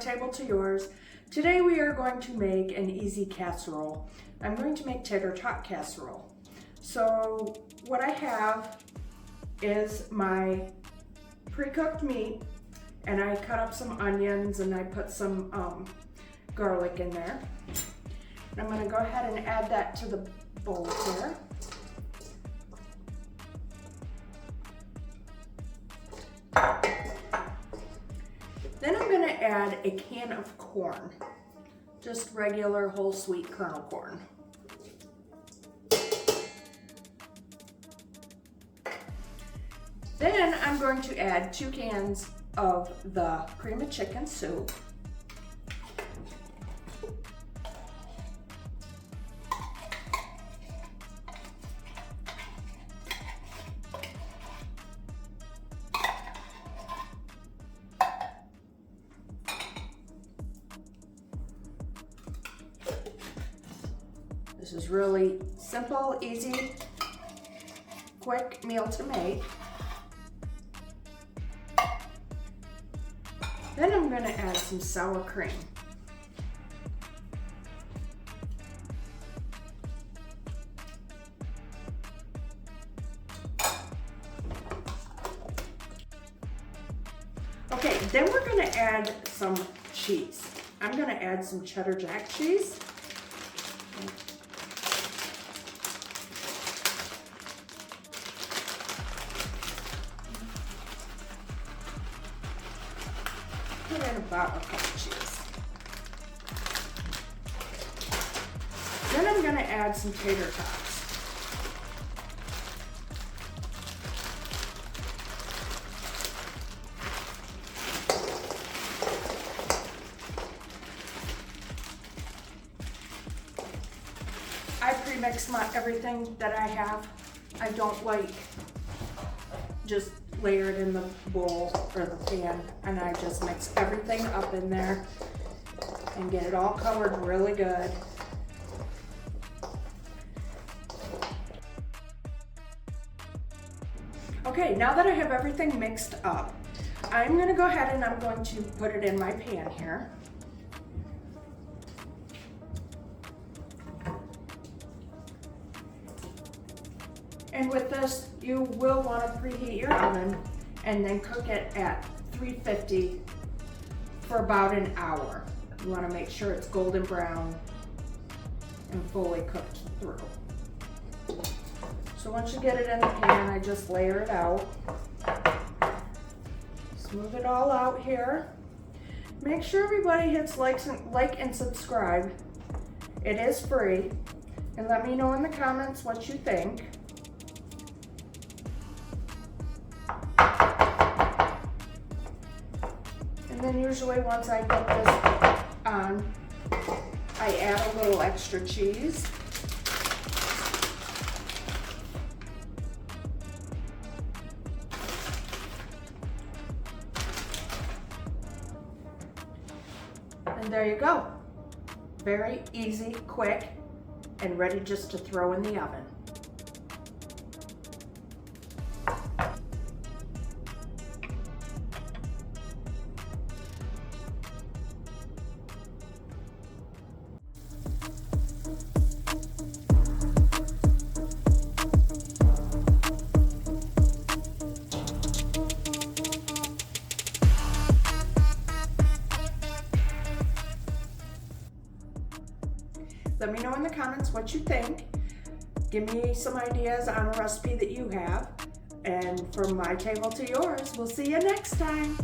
table to yours. Today we are going to make an easy casserole. I'm going to make tater tot casserole. So what I have is my pre-cooked meat, and I cut up some onions and I put some garlic in there. And I'm going to go ahead and add that to the bowl here. Then I'm going to add a can of corn, just regular whole sweet kernel corn. Then I'm going to add 2 cans of the cream of chicken soup. This is really simple, easy, quick meal to make. Then I'm going to add some sour cream. Okay, then we're going to add some cheese. I'm going to add some cheddar jack cheese. Put in about a cup of cheese. Then I'm going to add some tater tots. I pre-mix everything that I have. I don't like just layer it in the bowl or the pan, and I just mix everything up in there and get it all colored really good. Okay, now that I have everything mixed up, I'm going to go ahead and I'm going to put it in my pan here. And with this, you will want to preheat your oven and then cook it at 350 for about an hour. You want to make sure it's golden brown and fully cooked through. So once you get it in the pan, I just layer it out. Smooth it all out here. Make sure everybody hits like and subscribe. It is free. And let me know in the comments what you think. And then usually once I get this on, I add a little extra cheese. And there you go. Very easy, quick, and ready just to throw in the oven. Let me know in the comments what you think. Give me some ideas on a recipe that you have. And from my table to yours, we'll see you next time.